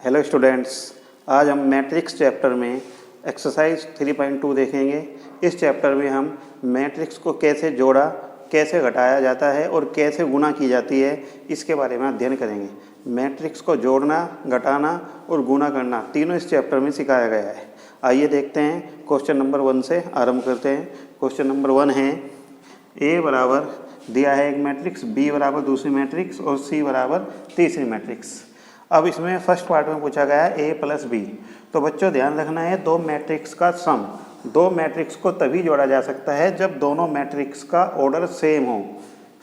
Hello students, आज हम matrix chapter में एक्सरसाइज 3.2 देखेंगे। इस चैप्टर में हम मैट्रिक्स को कैसे जोड़ा, कैसे घटाया जाता है और कैसे गुणा की जाती है, इसके बारे में अध्ययन करेंगे। मैट्रिक्स को जोड़ना, घटाना और गुणा करना तीनों इस चैप्टर में सिखाया गया है। आइए देखते हैं, क्वेश्चन नंबर 1 से आरंभ करते हैं। क्वेश्चन नंबर 1 है, ए बराबर दिया है एक मैट्रिक्स, बी बराबर दूसरी मैट्रिक्स और सी बराबर तीसरी मैट्रिक्स। अब इसमें फर्स्ट पार्ट में पूछा गया है ए प्लस बी। तो बच्चों ध्यान रखना है, दो मैट्रिक्स का सम, दो मैट्रिक्स को तभी जोड़ा जा सकता है जब दोनों मैट्रिक्स का ऑर्डर सेम हो।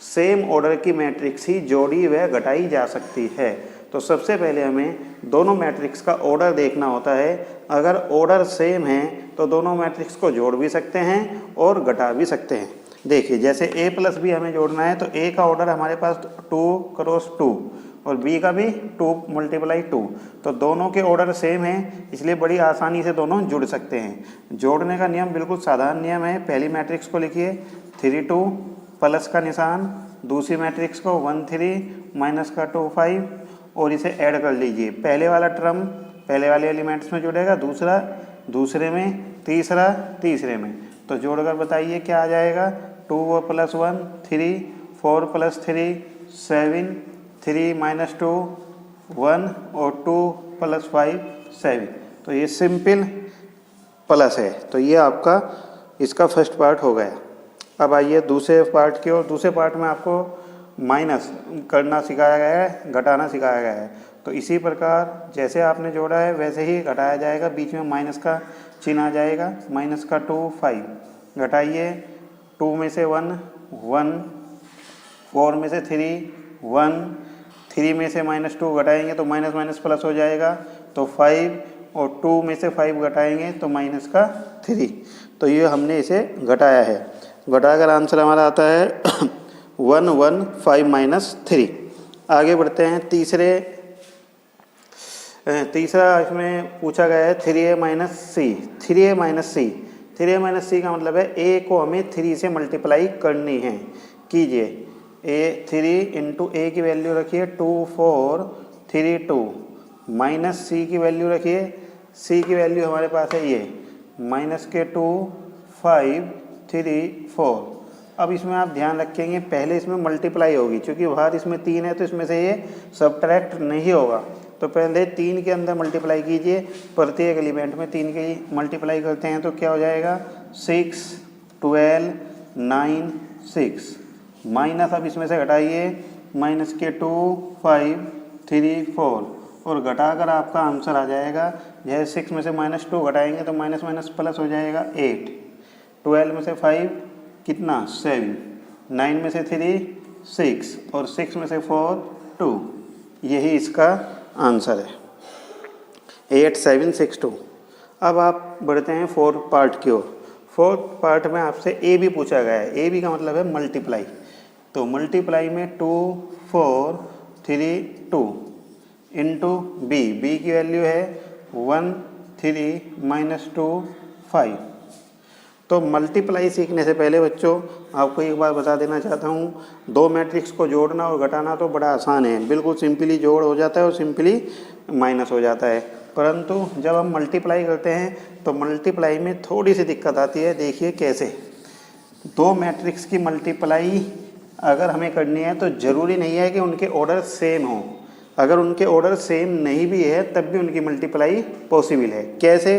सेम ऑर्डर की मैट्रिक्स ही जोड़ी व घटाई जा सकती है। तो सबसे पहले हमें दोनों मैट्रिक्स का ऑर्डर देखना होता है। अगर ऑर्डर सेम है तो दोनों मैट्रिक्स को जोड़ भी सकते हैं और घटा भी सकते हैं। देखिए, जैसे ए प्लस बी हमें जोड़ना है तो ए का ऑर्डर हमारे पास 2 क्रॉस 2 और बी का भी 2 मल्टीप्लाई 2। तो दोनों के ऑर्डर सेम है, इसलिए बड़ी आसानी से दोनों जुड़ सकते हैं। जोड़ने का नियम बिल्कुल साधारण नियम है। पहली मैट्रिक्स को लिखिए 3 2 प्लस का निशान, दूसरी मैट्रिक्स को 1 3 माइनस का 2 5 और इसे ऐड कर लीजिए। पहले वाला टर्म पहले वाले एलिमेंट्स में जुड़ेगा, दूसरा दूसरे में, तीसरा तीसरे में। तो जोड़कर बताइए क्या आ जाएगा। 2 प्लस 1 3, 4 प्लस 3 7, 3 माइनस 2 1 और 2 प्लस 5 7। तो ये सिंपल प्लस है। तो ये आपका इसका फर्स्ट पार्ट हो गया। अब आइए दूसरे पार्ट की ओर। दूसरे पार्ट में आपको माइनस करना सिखाया गया है, घटाना सिखाया गया है। तो इसी प्रकार जैसे आपने जोड़ा है वैसे ही घटाया जाएगा। बीच में माइनस का चिन्ह आ जाएगा। माइनस का 2 5, घटाइए 2 में से 1 1, 4 में से 3 1, 3 में से माइनस 2 घटाएंगे तो माइनस माइनस प्लस हो जाएगा, तो 5 और 2 में से 5 घटाएंगे तो माइनस का 3। तो ये हमने इसे घटाया है। घटाकर आंसर हमारा आता है 1 1 5 माइनस 3। आगे बढ़ते हैं। तीसरा इसमें पूछा गया है 3a माइनस सी। 3a माइनस सी, 3a माइनस सी का मतलब है a को हमें 3 से मल्टीप्लाई करनी है। कीजिए, a 3 इंटू ए की वैल्यू रखिए 2 4 3 2 माइनस सी की वैल्यू रखिए। सी की वैल्यू हमारे पास है ये माइनस के 2 5 3 4। अब इसमें आप ध्यान रखेंगे, पहले इसमें मल्टीप्लाई होगी, क्योंकि बाहर इसमें 3 है तो इसमें से ये सब्ट्रैक्ट नहीं होगा। तो पहले 3 के अंदर मल्टीप्लाई कीजिए। प्रत्येक एलिमेंट में 3 के मल्टीप्लाई करते हैं तो क्या हो जाएगा 6 12 9 6 माइनस। अब इसमें से घटाइए माइनस के 2 5 3 4 और घटाकर आपका आंसर आ जाएगा। जैसे 6 में से माइनस 2 घटाएंगे तो माइनस माइनस प्लस हो जाएगा 8। 12 में से 5 कितना 7, 9 में से 3 6 और 6 में से 4 2। यही इसका आंसर है 8 7 6 2। अब आप बढ़ते हैं फोर्थ पार्ट की ओर। फोर्थ पार्ट में आपसे ए बी पूछा गया है। ए बी का मतलब है मल्टीप्लाई। तो मल्टीप्लाई में 2 4 3 2 इंटू बी। बी की वैल्यू है 1 3 माइनस 2 5। तो मल्टीप्लाई सीखने से पहले बच्चों आपको एक बात बता देना चाहता हूँ, दो मैट्रिक्स को जोड़ना और घटाना तो बड़ा आसान है। बिल्कुल सिंपली जोड़ हो जाता है और सिंपली माइनस हो जाता है। परंतु जब हम मल्टीप्लाई करते हैं तो मल्टीप्लाई में थोड़ी सी दिक्कत आती है। देखिए कैसे। दो मैट्रिक्स की मल्टीप्लाई अगर हमें करनी है तो ज़रूरी नहीं है कि उनके ऑर्डर सेम हो। अगर उनके ऑर्डर सेम नहीं भी है तब भी उनकी मल्टीप्लाई पॉसिबल है। कैसे?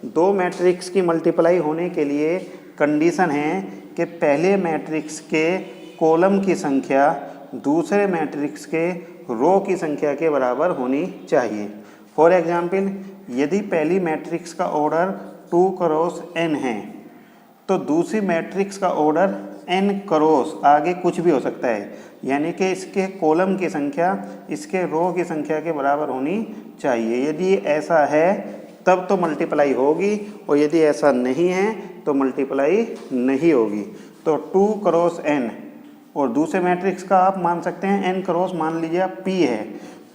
दो मैट्रिक्स की मल्टीप्लाई होने के लिए कंडीशन है कि पहले मैट्रिक्स के कॉलम की संख्या दूसरे मैट्रिक्स के रो की संख्या के बराबर होनी चाहिए। फॉर एग्जाम्पल, यदि पहली मैट्रिक्स का ऑर्डर 2 क्रॉस n है तो दूसरी मैट्रिक्स का ऑर्डर n क्रॉस आगे कुछ भी हो सकता है, यानी कि इसके कॉलम की संख्या इसके रो की संख्या के बराबर होनी चाहिए। यदि ऐसा है तब तो मल्टीप्लाई होगी और यदि ऐसा नहीं है तो मल्टीप्लाई नहीं होगी। तो 2 क्रॉस n और दूसरे मैट्रिक्स का आप मान सकते हैं n क्रॉस, मान लीजिए आप p है,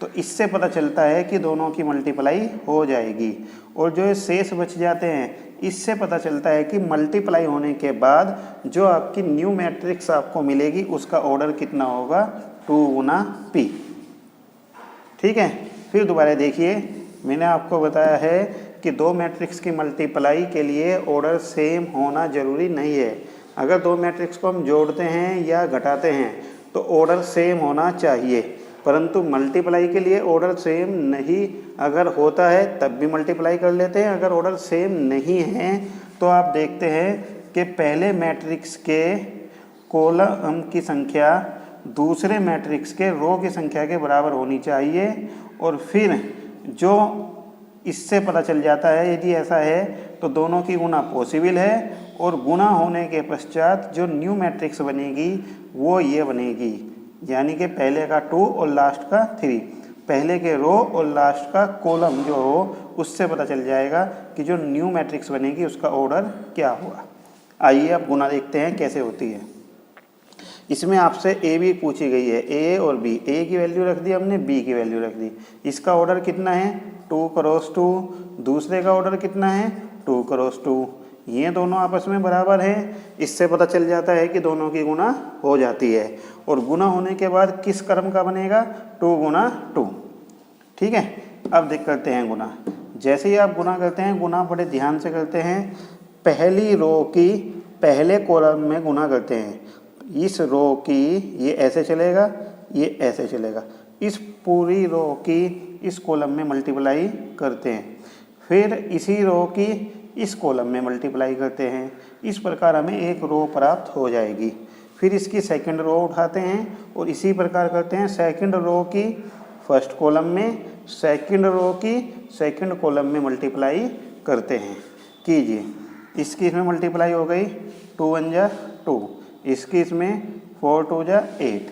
तो इससे पता चलता है कि दोनों की मल्टीप्लाई हो जाएगी। और जो शेष बच जाते हैं इससे पता चलता है कि मल्टीप्लाई होने के बाद जो आपकी न्यू मैट्रिक्स आपको मिलेगी उसका ऑर्डर कितना होगा 2 गुना p। ठीक है। फिर दोबारा देखिए, मैंने आपको बताया है कि दो मैट्रिक्स की मल्टीप्लाई के लिए ऑर्डर सेम होना ज़रूरी नहीं है। अगर दो मैट्रिक्स को हम जोड़ते हैं या घटाते हैं तो ऑर्डर सेम होना चाहिए, परंतु मल्टीप्लाई के लिए ऑर्डर सेम नहीं अगर होता है तब भी मल्टीप्लाई कर लेते हैं। अगर ऑर्डर सेम नहीं है तो आप देखते हैं कि पहले मैट्रिक्स के कॉलम की संख्या दूसरे मैट्रिक्स के रो की संख्या के बराबर होनी चाहिए, और फिर जो इससे पता चल जाता है यदि ऐसा है तो दोनों की गुणा पॉसिबल है, और गुणा होने के पश्चात जो न्यू मैट्रिक्स बनेगी वो ये बनेगी, यानी कि पहले का 2 और लास्ट का 3। पहले के रो और लास्ट का कॉलम जो हो उससे पता चल जाएगा कि जो न्यू मैट्रिक्स बनेगी उसका ऑर्डर क्या होगा। आइए अब गुणा देखते हैं कैसे होती है। इसमें आपसे ए भी पूछी गई है, ए और बी। ए की वैल्यू रख दी हमने, बी की वैल्यू रख दी। इसका ऑर्डर कितना है 2 क्रॉस 2, दूसरे का ऑर्डर कितना है 2 क्रॉस 2। ये दोनों आपस में बराबर हैं, इससे पता चल जाता है कि दोनों की गुणा हो जाती है। और गुणा होने के बाद किस क्रम का बनेगा 2 गुणा 2। ठीक है, अब देख करते हैं गुणा। जैसे ही आप गुणा करते हैं, गुणा बड़े ध्यान से करते हैं। पहली रो की पहले कॉलम में गुणा करते हैं। इस रो की ये ऐसे चलेगा, ये ऐसे चलेगा। इस पूरी रो की इस कॉलम में मल्टीप्लाई करते हैं, फिर इसी रो की इस कॉलम में मल्टीप्लाई करते हैं। इस प्रकार हमें एक रो प्राप्त हो जाएगी। फिर इसकी सेकंड रो उठाते हैं और इसी प्रकार करते हैं। सेकंड रो की फर्स्ट कॉलम में, सेकंड रो की सेकंड कॉलम में मल्टीप्लाई करते हैं। कीजिए, इसकी इसमें मल्टीप्लाई हो गई 2 1 जा 2, इसकी इसमें 4 2 जा 8।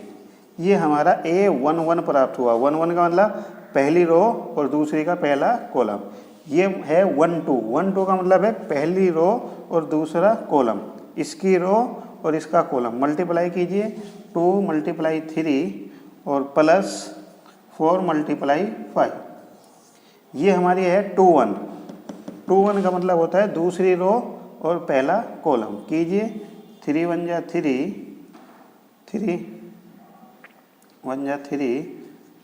ये हमारा A1 1 प्राप्त हुआ। 1 1 का मतलब पहली रो और दूसरी का पहला कॉलम। ये है 1 2। 1 2 का मतलब है पहली रो और दूसरा कॉलम, इसकी रो और इसका कॉलम। मल्टीप्लाई कीजिए, 2 × 3 और प्लस 4 × 5। ये हमारी है 2 1। 2 1 का मतलब होता है दूसरी रो और पहला कॉलम। कीजिए, 3 1 जा 3, 3 1 जा 3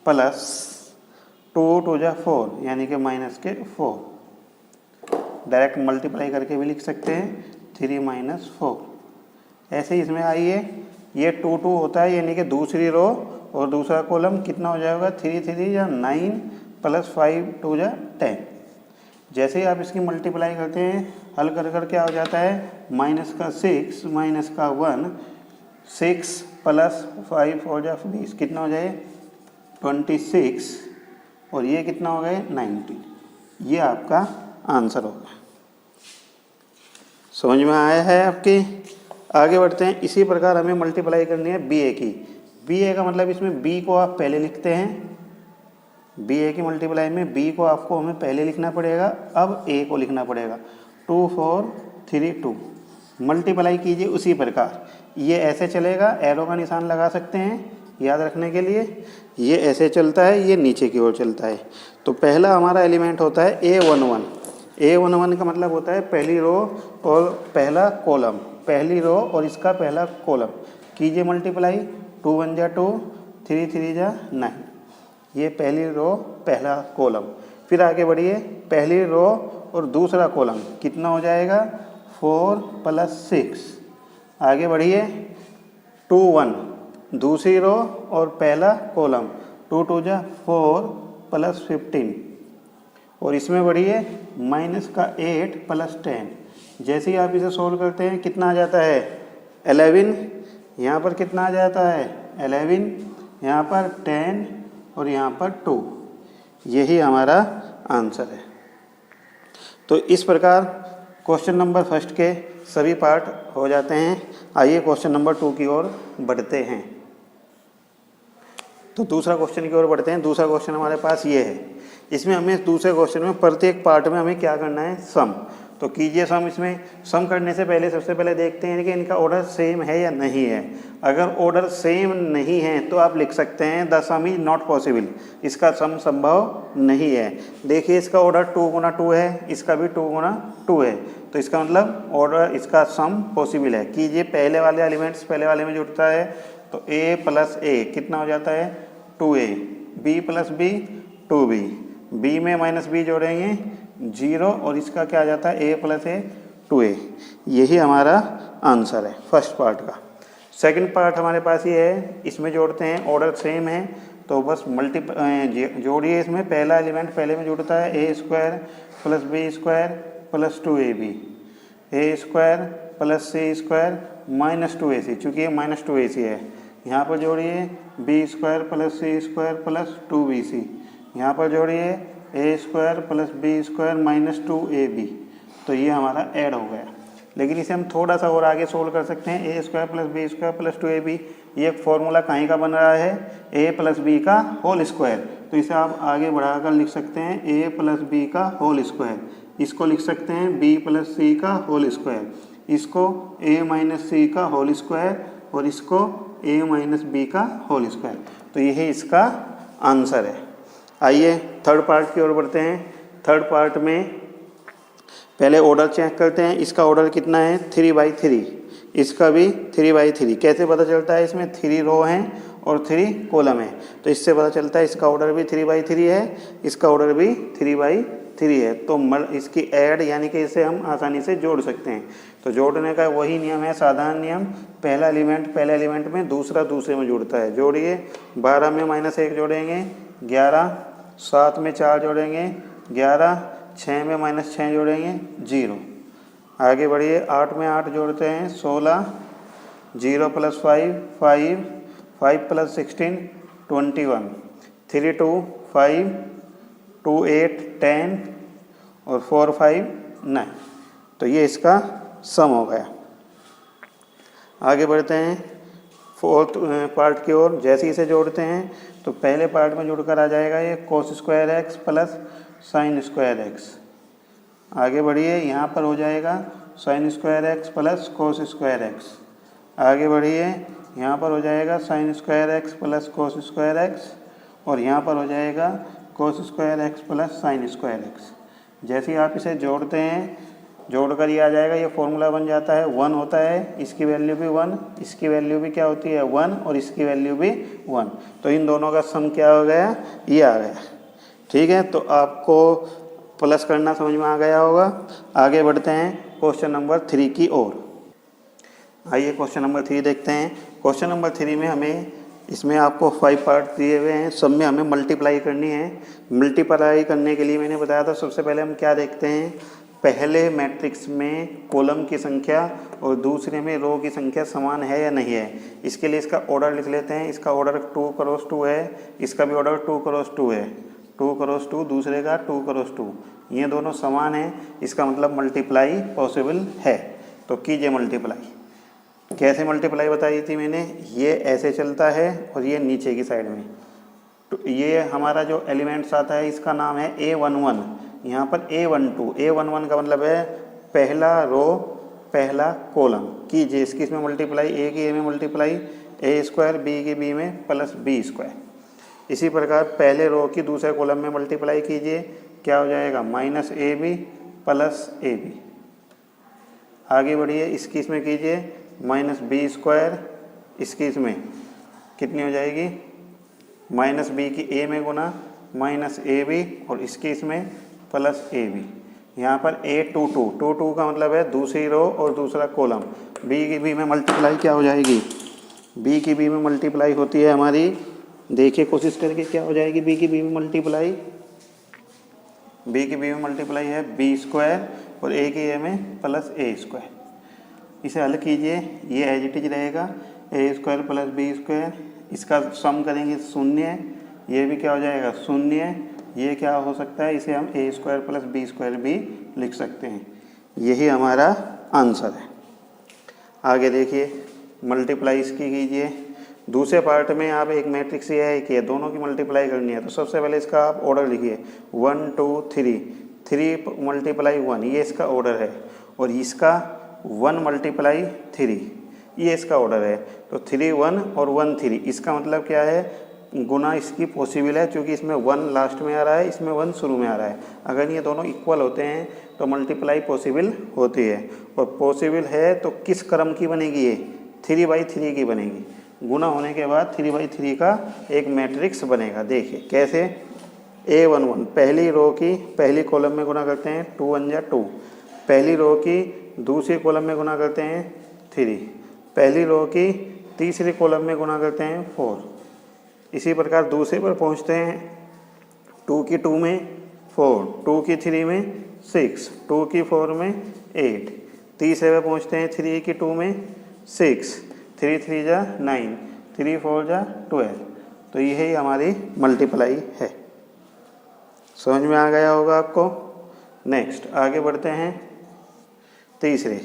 प्लस 2 2 जा 4, यानी कि माइनस के 4। डायरेक्ट मल्टीप्लाई करके भी लिख सकते हैं, 3 - 4। ऐसे ही इसमें आइए, ये 2 2 होता है, यानी कि दूसरी रो और दूसरा कॉलम कितना हो जाएगा 3 3 या 9 प्लस 5 2 जा 10। जैसे ही आप इसकी मल्टीप्लाई करते हैं, हल कर कर क्या हो जाता है, माइनस का 6 माइनस का 1, 6 प्लस 5 4 जा 20, कितना हो जाए 26, और ये कितना हो गए 19। ये आपका आंसर होगा। समझ में आया है आपके? आगे बढ़ते हैं। इसी प्रकार हमें मल्टीप्लाई करनी है बी ए की। बी ए का मतलब इसमें बी को आप पहले लिखते हैं। बी ए की मल्टीप्लाई में बी को आपको हमें पहले लिखना पड़ेगा, अब ए को लिखना पड़ेगा। 2 4 3 2। मल्टीप्लाई कीजिए उसी प्रकार। ये ऐसे चलेगा, एरो का निशान लगा सकते हैं याद रखने के लिए। ये ऐसे चलता है, ये नीचे की ओर चलता है। तो पहला हमारा एलिमेंट होता है A11। A11 का मतलब होता है पहली रो और पहला कॉलम, पहली रो और इसका पहला कॉलम। कीजिए मल्टीप्लाई, 2 1 जा 2, 3 3 जा 9। ये पहली रो पहला कॉलम। फिर आगे बढ़िए, पहली रो और दूसरा कॉलम कितना हो जाएगा 4 प्लस 6। आगे बढ़िए, 2 1 दूसरी रो और पहला कॉलम, 2 2 जा 4 प्लस 15। और इसमें बढ़िए माइनस का 8 प्लस 10। जैसे ही आप इसे सोल्व करते हैं कितना आ जाता है 11। यहाँ पर कितना आ जाता है 11, यहाँ पर 10 और यहाँ पर 2। यही हमारा आंसर है। तो इस प्रकार क्वेश्चन नंबर फर्स्ट के सभी पार्ट हो जाते हैं। आइए क्वेश्चन नंबर 2 की ओर बढ़ते हैं। तो दूसरा क्वेश्चन की ओर बढ़ते हैं। दूसरा क्वेश्चन हमारे पास ये है। इसमें हमें दूसरे क्वेश्चन में प्रत्येक पार्ट में हमें क्या करना है, सम। तो कीजिए सम। इसमें सम करने से पहले सबसे पहले देखते हैं कि इनका ऑर्डर सेम है या नहीं है। अगर ऑर्डर सेम नहीं है तो आप लिख सकते हैं the some is not possible, इसका सम संभव नहीं है। देखिए इसका ऑर्डर 2 गुना 2 है, इसका भी 2 गुना 2 है, तो इसका मतलब ऑर्डर इसका सम पॉसिबल है। कीजिए, पहले वाले एलिमेंट्स पहले वाले में जुड़ता है तो a प्लस a कितना हो जाता है 2a, b plus b 2b, B में माइनस बी जोड़ेंगे 0 और इसका क्या आ जाता है a प्लस ए 2a। यही हमारा आंसर है फर्स्ट पार्ट का। सेकंड पार्ट हमारे पास ये है, इसमें जोड़ते हैं, ऑर्डर सेम है तो बस जोड़िए। इसमें पहला एलिमेंट पहले में जुड़ता है a square plus B square plus 2ab, a square plus C square minus 2ac, चूँकि ये माइनस 2ac है। यहाँ पर जोड़िए B square plus C square plus 2bc, यहाँ पर जोड़िए a square plus B square minus 2ab। तो ये हमारा ऐड हो गया। लेकिन इसे हम थोड़ा सा और आगे सोल्व कर सकते हैं। a square plus B square plus 2ab, ये एक फॉर्मूला कहीं का बन रहा है a प्लस बी का होल स्क्वायर, तो इसे आप आगे बढ़ाकर लिख सकते हैं a प्लस बी का होल स्क्वायर। इसको लिख सकते हैं b प्लस सी का होल स्क्वायर, इसको a माइनस सी का होल स्क्वायर और इसको a माइनस बी का होल स्क्वायर। तो यही इसका आंसर है। आइए थर्ड पार्ट की ओर बढ़ते हैं। थर्ड पार्ट में पहले ऑर्डर चेक करते हैं। इसका ऑर्डर कितना है 3/3, इसका भी 3/3। कैसे पता चलता है, इसमें 3 रो हैं और 3 कॉलम है, तो इससे पता चलता है इसका ऑर्डर भी 3/3 है, इसका ऑर्डर भी 3/3 है। तो इसकी ऐड यानी कि इसे हम आसानी से जोड़ सकते हैं। तो जोड़ने का वही नियम है, साधारण नियम, पहला एलिमेंट पहले एलिमेंट में, दूसरा दूसरे में जुड़ता है। जोड़िए, 12 में -1 जोड़ेंगे 11, 7 में 4 जोड़ेंगे 11, 6 में -6 जोड़ेंगे 0। आगे बढ़िए, 8 में 8 जोड़ते हैं 16, 0 प्लस 5 5, 5 प्लस 16 21, 3 2 5, 2 8 10 और 4 5 9। तो ये इसका सम हो गया। आगे बढ़ते हैं फोर्थ पार्ट की ओर। जैसे इसे जोड़ते हैं तो पहले पार्ट में जुड़कर आ जाएगा ये cos square x plus sine square x. आगे बढ़िए, यहाँ पर हो जाएगा sine square x plus cos square x. आगे बढ़िए, यहाँ पर हो जाएगा sine square x plus cos square x और यहाँ पर हो जाएगा cos square x plus sine square x. जैसे ही आप इसे जोड़ते हैं, जोड़कर ये आ जाएगा, ये फॉर्मूला बन जाता है 1 होता है, इसकी वैल्यू भी 1, इसकी वैल्यू भी क्या होती है 1 और इसकी वैल्यू भी 1। तो इन दोनों का सम क्या हो गया, ये आ गया। ठीक है, तो आपको प्लस करना समझ में आ गया होगा। आगे बढ़ते हैं क्वेश्चन नंबर 3 की ओर। आइए क्वेश्चन नंबर 3 देखते हैं। क्वेश्चन नंबर 3 में हमें, इसमें आपको 5 पार्ट दिए हुए हैं, सब में हमें मल्टीप्लाई करनी है। मल्टीप्लाई करने के लिए मैंने बताया था, सबसे पहले हम क्या देखते हैं, पहले मैट्रिक्स में कॉलम की संख्या और दूसरे में रो की संख्या समान है या नहीं है। इसके लिए इसका ऑर्डर लिख लेते हैं। इसका ऑर्डर 2 क्रॉस 2 है, इसका भी ऑर्डर 2 क्रॉस 2 है, 2 क्रॉस 2, दूसरे का 2 क्रॉस 2, ये दोनों समान हैं, इसका मतलब मल्टीप्लाई पॉसिबल है। तो कीजिए मल्टीप्लाई। कैसे मल्टीप्लाई बताई थी मैंने, ये ऐसे चलता है और ये नीचे की साइड में। तो ये हमारा जो एलिमेंट्स आता है इसका नाम है A11, यहाँ पर A12। A11 का मतलब है पहला रो पहला कॉलम। कीजिए इसकी इसमें मल्टीप्लाई, A की A में मल्टीप्लाई, A स्क्वायर बी की बी में प्लस बी स्क्वायर। इसी प्रकार पहले रो की दूसरे कॉलम में मल्टीप्लाई कीजिए, क्या हो जाएगा -AB प्लस AB। आगे बढ़िए, इसकी इसमें कीजिए -B स्क्वायर, इसकी इसमें कितनी हो जाएगी -B की A में गुना -AB और इसकी इसमें प्लस AB। यहाँ पर A22 का मतलब है दूसरी रो और दूसरा कॉलम। B की B में मल्टीप्लाई क्या हो जाएगी, B की B में मल्टीप्लाई होती है हमारी, देखिए कोशिश करके क्या हो जाएगी, B की B में मल्टीप्लाई, B की B में मल्टीप्लाई है B स्क्वायर और A की A में प्लस A स्क्वायर। इसे हल कीजिए, ये एज इट इज रहेगा A square plus B square, इसका सम करेंगे 0, ये भी क्या हो जाएगा 0, ये क्या हो सकता है, इसे हम A square plus B square भी लिख सकते हैं। यही हमारा आंसर है। आगे देखिए, मल्टीप्लाई इसकी कीजिए। दूसरे पार्ट में आप एक मैट्रिक्स ये है कि दोनों की मल्टीप्लाई करनी है, तो सबसे पहले इसका आप ऑर्डर लिखिए 1 2 3, 3 मल्टीप्लाई 1, ये इसका ऑर्डर है, और इसका 1 मल्टीप्लाई 3, ये इसका ऑर्डर है। तो 3 1 और 1 3, इसका मतलब क्या है, गुना इसकी पॉसिबल है, क्योंकि इसमें 1 लास्ट में आ रहा है, इसमें 1 शुरू में आ रहा है। अगर ये दोनों इक्वल होते हैं तो मल्टीप्लाई पॉसिबल होती है, और पॉसिबल है तो किस क्रम की बनेगी, ये 3/3 की बनेगी। गुना होने के बाद 3/3 का एक मैट्रिक्स बनेगा। देखिए कैसे, A11 पहली रो की पहली कॉलम में गुना करते हैं 2 1 जा 2, पहली रो की दूसरी कॉलम में गुना करते हैं 3, पहली रो की तीसरी कॉलम में गुना करते हैं 4। इसी प्रकार दूसरे पर पहुंचते हैं 2 की 2 में 4, 2 की 3 में 6, 2 की 4 में 8, तीसरे पर पहुंचते हैं 3 की 2 में 6, 3 3 जा 9, 3 4 जा 12। तो यही हमारी मल्टीप्लाई है। समझ में आ गया होगा आपको। नेक्स्ट आगे बढ़ते हैं तीसरे।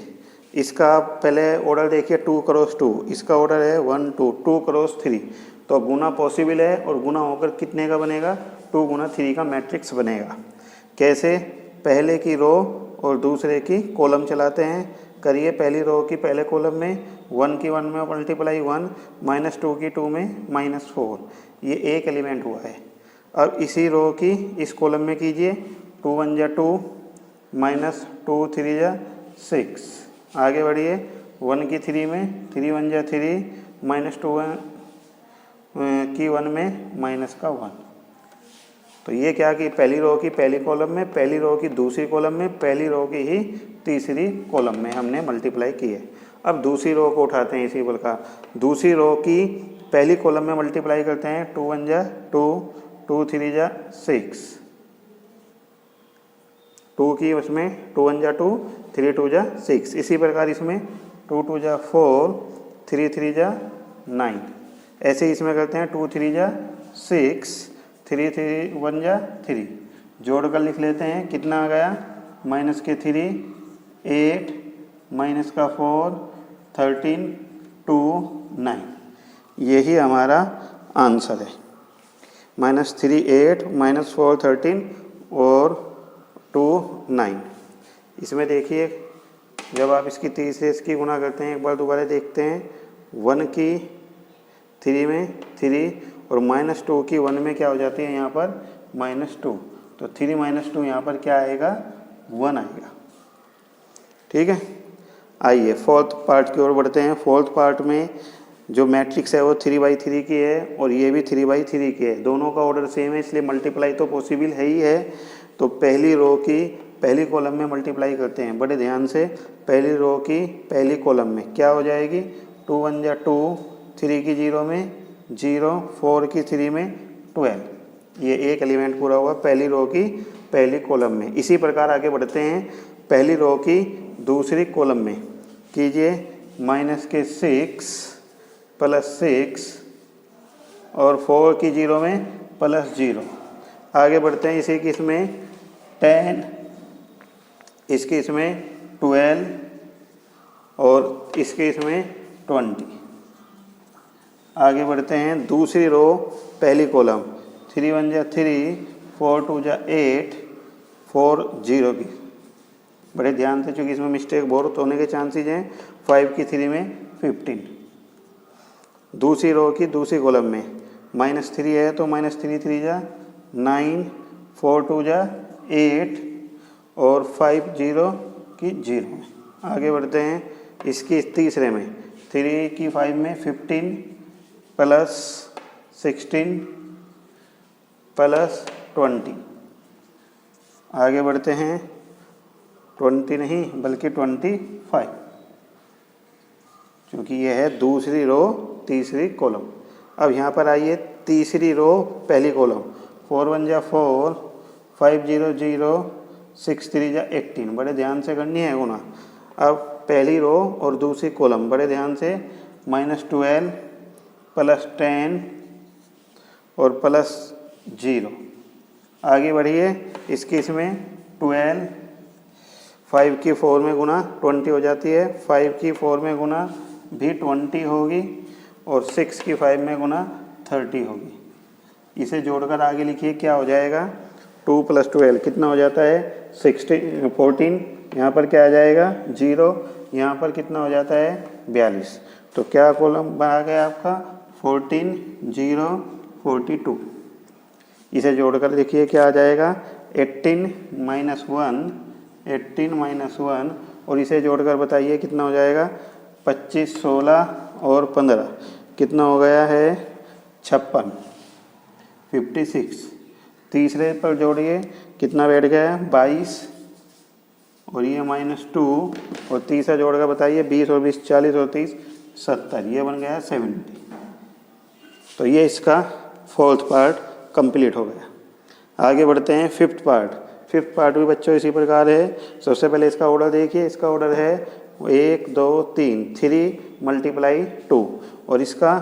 इसका आप पहले ऑर्डर देखिए 2 क्रॉस 2, इसका ऑर्डर है 1 2, 2 क्रॉस 3। तो गुना पॉसिबल है और गुना होकर कितने का बनेगा, 2 गुना 3 का मैट्रिक्स बनेगा। कैसे, पहले की रो और दूसरे की कॉलम चलाते हैं। करिए, पहली रो की पहले कॉलम में 1 की 1 में मल्टीप्लाई 1, -2 की 2 में -4, ये एक एलिमेंट हुआ है। अब इसी रो की इस कॉलम में कीजिए 2 1 जा 2, -2 3 जा 6। आगे बढ़िए 1 की 3 में 3 1 जा 3, -2 की 1 में -1। तो ये क्या कि पहली रो की पहली कॉलम में, पहली रो की दूसरी कॉलम में, पहली रो की ही तीसरी कॉलम में हमने मल्टीप्लाई की है। अब दूसरी रो को उठाते हैं इसी प्रकार, दूसरी रो की पहली कॉलम में मल्टीप्लाई करते हैं 2 1 जा 2, 2 3 जा 6, 2 की उसमें 2 1 जा 2, 3 2 जा 6। इसी प्रकार इसमें 2 2 जा 4, 3 3 जा 9। ऐसे ही इसमें करते हैं 2 3 जा 6, 3 3 1 जा 3। जोड़कर लिख लेते हैं, कितना आ गया, माइनस के 3 8, माइनस का 4 13, 2 9। यही हमारा आंसर है। -3 8, -4 13 और 2 9। इसमें देखिए जब आप इसकी 3 से इसकी गुना करते हैं, एक बार दोबारा देखते हैं, 1 की 3 में 3 और -2 की 1 में क्या हो जाती है यहाँ पर -2। तो 3 -2 यहाँ पर क्या आएगा, 1 आएगा। ठीक है, आइए फोर्थ पार्ट की ओर बढ़ते हैं। फोर्थ पार्ट में जो मैट्रिक्स है वो 3/3 की है और ये भी 3/3 की है। दोनों का ऑर्डर सेम है, इसलिए मल्टीप्लाई तो पॉसिबल है ही है। तो पहली रो की पहली कॉलम में मल्टीप्लाई करते हैं, बड़े ध्यान से। पहली रो की पहली कॉलम में क्या हो जाएगी, 2 1 जा 2, 3 की 0 में 0, 4 की 3 में 12। ये एक एलिमेंट पूरा हुआ पहली रो की पहली कॉलम में। इसी प्रकार आगे बढ़ते हैं, पहली रो की दूसरी कॉलम में कीजिए -6 +6 और 4 की 0 में +0। आगे बढ़ते हैं, इसी की इसमें 10, इसकी इसमें 12 और इसके इसमें 20। आगे बढ़ते हैं, दूसरी रो पहली कॉलम 3 1 जा 3, 4 2 जा 8, 4 0 की। बड़े ध्यान से, चूँकि इसमें मिस्टेक बहुत होने के चांसेस हैं। 5 की 3 में 15। दूसरी रो की दूसरी कॉलम में -3 है तो -3 3 जा 9, 4 2 जा 8 और 5 0 की 0। आगे बढ़ते हैं, इसकी तीसरे में 3 की 5 में 15 +16 +20। आगे बढ़ते हैं, 20 नहीं बल्कि 25, क्योंकि यह है दूसरी रो तीसरी कॉलम। अब यहाँ पर आइए, तीसरी रो पहली कॉलम 4 1 जा 4, 5 0 0, 6 3 जा 18। बड़े ध्यान से करनी है गुना। अब पहली रो और दूसरी कॉलम बड़े ध्यान से, -12 +10 और +0। आगे बढ़िए, इसकी इसमें 12, 5 की 4 में गुना 20 हो जाती है, 5 की 4 में गुना भी 20 होगी और 6 की 5 में गुना 30 होगी। इसे जोड़कर आगे लिखिए, क्या हो जाएगा, 2 + 12 कितना हो जाता है 14। यहाँ पर क्या आ जाएगा 0, यहाँ पर कितना हो जाता है 42। तो क्या कॉलम बना गया आपका 14 0 42। इसे जोड़कर देखिए क्या आ जाएगा 18 - 1 और इसे जोड़कर बताइए कितना हो जाएगा 25 16 और 15 कितना हो गया है 56 56। तीसरे पर जोड़िए, कितना बैठ गया 22 और ये -2 और तीसरा जोड़कर बताइए 20 और 20 40 और 30 70, ये बन गया 70। तो ये इसका फोर्थ पार्ट कंप्लीट हो गया। आगे बढ़ते हैं फिफ्थ पार्ट। फिफ्थ पार्ट भी बच्चों इसी प्रकार है। सबसे पहले इसका ऑर्डर देखिए, इसका ऑर्डर है 1 2 3, 3 × 2 और इसका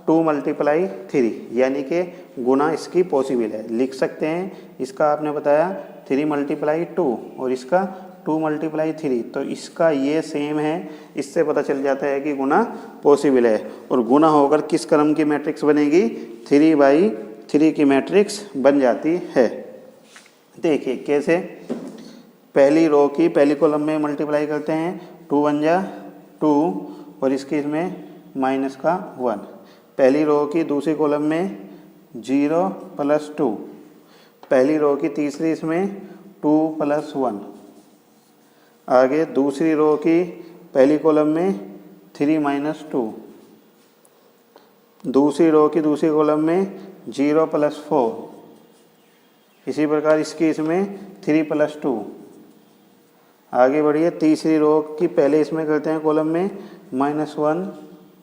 2 × 3, यानी कि गुना इसकी पॉसिबल है। लिख सकते हैं, इसका आपने बताया 3 × 2 और इसका 2 × 3, तो इसका ये सेम है। इससे पता चल जाता है कि गुना पॉसिबल है। और गुना होकर किस क्रम की मैट्रिक्स बनेगी, 3×3 की मैट्रिक्स बन जाती है। देखिए कैसे, पहली रो की पहली कॉलम में मल्टीप्लाई करते हैं, 2 × 1 = 2 और इसकी इसमें -1। पहली रो की दूसरी कॉलम में 0 + 2, पहली रो की तीसरी इसमें 2 + 1। आगे दूसरी रो की पहली कॉलम में 3 - 2, दूसरी रो की दूसरी कॉलम में 0 + 4, इसी प्रकार इसकी इसमें 3 + 2। आगे बढ़िए, तीसरी रो की पहले इसमें करते हैं कॉलम में -1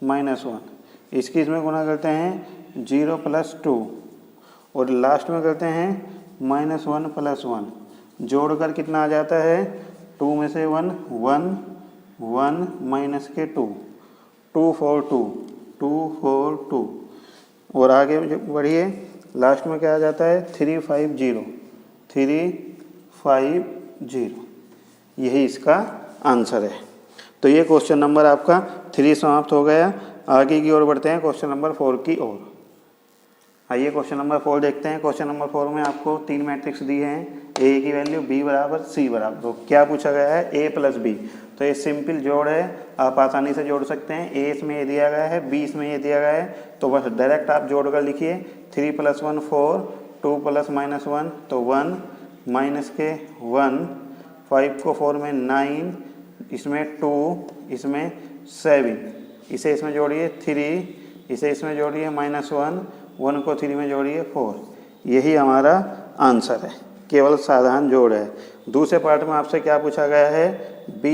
-1, इसकी इसमें गुना करते हैं 0 + 2 और लास्ट में करते हैं -1 + 1। जोड़कर कितना आ जाता है, 2 में से 1 1 1 -2, 2 4 2 2 4 2 और आगे बढ़िए, लास्ट में क्या आ जाता है 3 5 0 3 5 0। यही इसका आंसर है। तो ये क्वेश्चन नंबर आपका 3 समाप्त हो गया। आगे की ओर बढ़ते हैं क्वेश्चन नंबर 4 की ओर। आइए क्वेश्चन नंबर 4 देखते हैं। क्वेश्चन नंबर 4 में आपको 3 मैट्रिक्स दी हैं, ए की वैल्यू b = c बराबर। तो क्या पूछा गया है, a + b। तो ये सिंपल जोड़ है, आप आसानी से जोड़ सकते हैं। a इसमें ये दिया गया है, b इसमें ये दिया गया है, तो बस डायरेक्ट आप जोड़ कर लिखिए। 3 + 1 4, 2 + -1 तो 1 -1, 5 को 4 में 9, इसमें 2, इसमें 7, इसे इसमें जोड़िए 3, इसे इसमें जोड़िए -1, 1 को 3 में जोड़िए 4। यही हमारा आंसर है, केवल साधारण जोड़ है। दूसरे पार्ट में आपसे क्या पूछा गया है, b -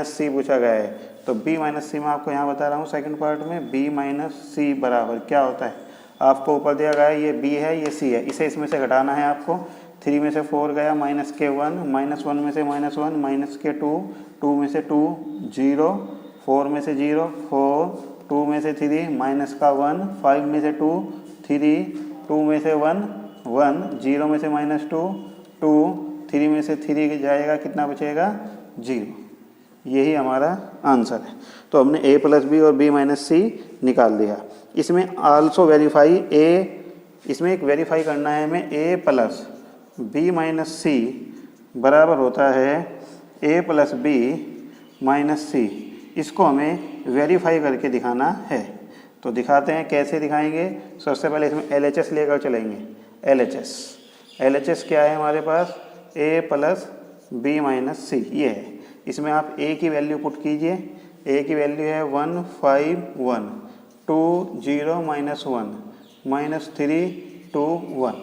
c पूछा गया है। तो b - c मैं आपको यहाँ बता रहा हूँ सेकंड पार्ट में, b - c बराबर क्या होता है। आपको ऊपर दिया गया है, ये b है ये c है, इसे इसमें से घटाना है आपको। 3 में से 4 गया, -1 -1 में से -1 -2, 2 में से 2 0, 4 में से 0 4, 2 में से 3 -1, 5 में से 2 3, 2 में से 1 1, 0 में से -2 2, 3 में से 3 जाएगा, कितना बचेगा 0। यही हमारा आंसर है। तो हमने a + b और b - c निकाल दिया। इसमें आल्सो वेरीफाई a, इसमें एक वेरीफाई करना है हमें, a + b - c बराबर होता है a + b - c। इसको हमें वेरीफाई करके दिखाना है। तो दिखाते हैं, कैसे दिखाएंगे। सबसे पहले इसमें LHS लेकर चलेंगे। LHS क्या है हमारे पास, a + b - c ये है। इसमें आप a की वैल्यू पुट कीजिए। a की वैल्यू है 1 5 1, 2 0 -1 -3 2 1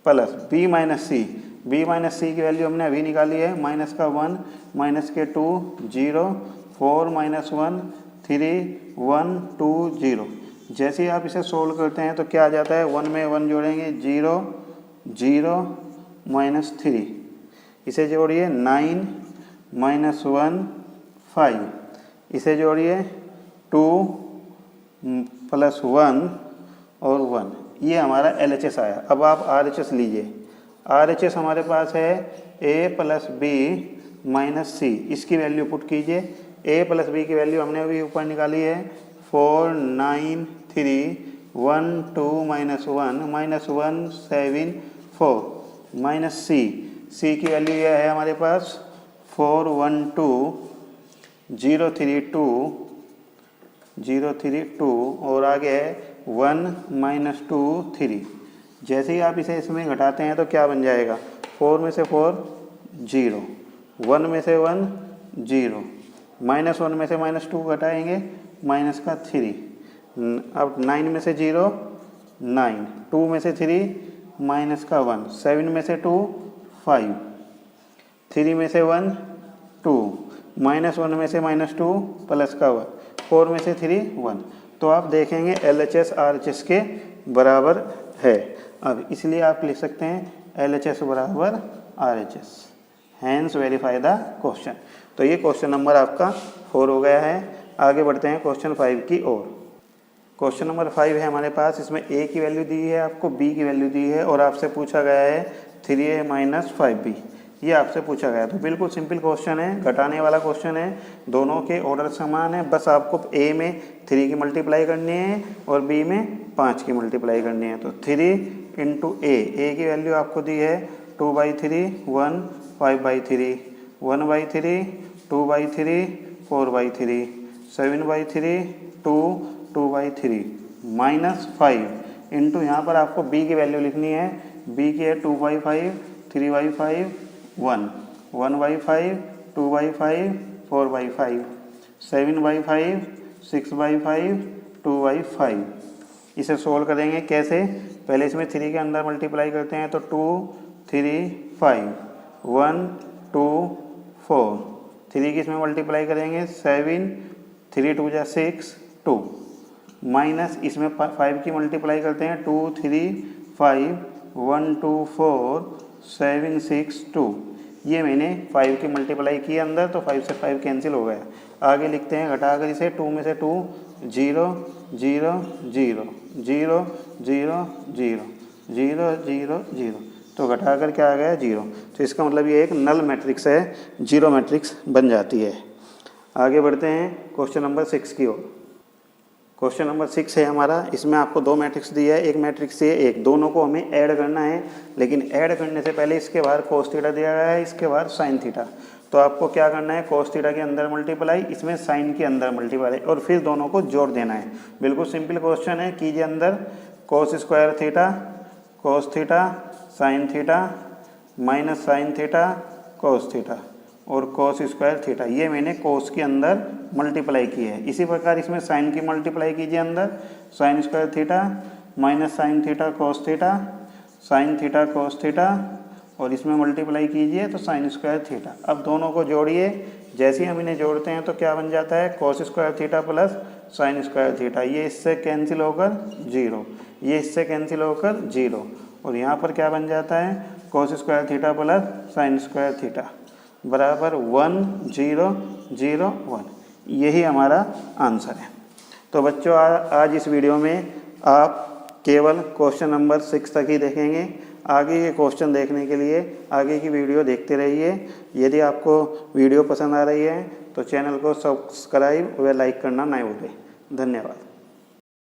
plus b - c। b - c की वैल्यू हमने अभी निकाली है, -1 -2 0, 4 -1 3 1 2 0। जैसे ही आप इसे सोल्व करते हैं तो क्या आ जाता है, 1 में 1 जोड़ेंगे 0 0 -3, इसे जोड़िए 9 -1 5, इसे जोड़िए 2 + 1 और 1। ये हमारा LHS आया। अब आप RHS लीजिए। RHS हमारे पास है a + b - c, इसकी वैल्यू पुट कीजिए। a + b की वैल्यू हमने अभी ऊपर निकाली है, 4 9 3 1 2 -1 7 4 c की वैल्यू यह है हमारे पास 4 1 2 0 3 2 0 3 2 और आगे है 1 -2 3। जैसे ही आप इसे इसमें घटाते हैं तो क्या बन जाएगा, 4 में से 4 0, 1 में से 1 0, -1 में से -2 घटाएंगे -3। अब 9 में से 0 9, 2 में से 3 माइनस का 1, 7 में से 2 5, 3 में से 1 2, -1 में से -2 प्लस का 1, 4 में से 3 1। तो आप देखेंगे LHS RHS के बराबर है। अब इसलिए आप लिख सकते हैं LHS बराबर RHS, hence verify the question. तो ये क्वेश्चन नंबर आपका 4 हो गया है। आगे बढ़ते हैं क्वेश्चन 5 की ओर। क्वेश्चन नंबर 5 है हमारे पास। इसमें A की वैल्यू दी है, आपको B की वैल्यू दी है और आपसे पूछा गया है 3A माइनस 5B, ये आपसे पूछा गया। तो बिल्कुल सिंपल क्वेश्चन है, घटाने वाला क्वेश्चन है, दोनों के ऑर्डर समान है। बस आपको A में 3 की मल्टीप्लाई करनी है और B में 5 की मल्टीप्लाई करनी है। तो 3 इंटू A की वैल्यू आपको दी है 2/3, 1, 5/3, 1/3, 2/3, 4/3, 7/3, 2, 2/3, -5 इंटू यहाँ पर आपको B की वैल्यू लिखनी है। B की है 2/5, 3/5, 1, 1/5, 2/5, 4/5, 7/5, 6/5, 2/5। इसे सोल्व करेंगे कैसे? पहले इसमें 3 के अंदर मल्टीप्लाई करते हैं तो 2, 3, 5, 1, 2, 4, 3 की इसमें मल्टीप्लाई करेंगे 7, 3 2 जा 6, 2, माइनस इसमें 5 की मल्टीप्लाई करते हैं 2, 3, 5, 1, 2, 4, 7, 6, 2। ये मैंने 5 की मल्टीप्लाई की अंदर, तो 5 से 5 कैंसिल हो गया। आगे लिखते हैं घटाकर इसे 2 में से 2 0 0 0 0 0 0 0 0 0, तो घटाकर क्या आ गया 0। तो इसका मतलब ये एक नल मैट्रिक्स है, जीरो मैट्रिक्स बन जाती है। आगे बढ़ते हैं क्वेश्चन नंबर 6 की ओर। क्वेश्चन नंबर 6 है हमारा। इसमें आपको 2 मैट्रिक्स दिया है, एक मैट्रिक्स से एक, दोनों को हमें ऐड करना है। लेकिन ऐड करने से पहले इसके बाहर कोस थीटा दिया गया है, इसके बाहर साइन थीटा। तो आपको क्या करना है, कोस थीटा के अंदर मल्टीप्लाई, इसमें साइन के अंदर मल्टीप्लाई, और फिर दोनों को जोड़ देना है। बिल्कुल सिंपल क्वेश्चन है। कीजिए अंदर cos square theta, cos theta, sine theta, minus sine theta, cos theta और कोस स्क्वायर थीटा। ये मैंने कोस के अंदर मल्टीप्लाई की है। इसी प्रकार इसमें साइन की मल्टीप्लाई कीजिए अंदर, sine square theta, minus sine theta cos theta, sine theta cos theta, और इसमें मल्टीप्लाई कीजिए तो साइन स्क्वायर थीटा। अब दोनों को जोड़िए। जैसे ही हम इन्हें जोड़ते हैं तो क्या बन जाता है, cos square theta plus sine square theta. ये इससे कैंसिल होकर 0, ये इससे कैंसिल होकर 0, और यहाँ पर क्या बन जाता है, cos square theta plus sine square theta बराबर 1 0 0 1। यही हमारा आंसर है। तो बच्चों आज इस वीडियो में आप केवल क्वेश्चन नंबर 6 तक ही देखेंगे। आगे के क्वेश्चन देखने के लिए आगे की वीडियो देखते रहिए। यदि आपको वीडियो पसंद आ रही है तो चैनल को सब्सक्राइब व लाइक करना ना भूलें। धन्यवाद।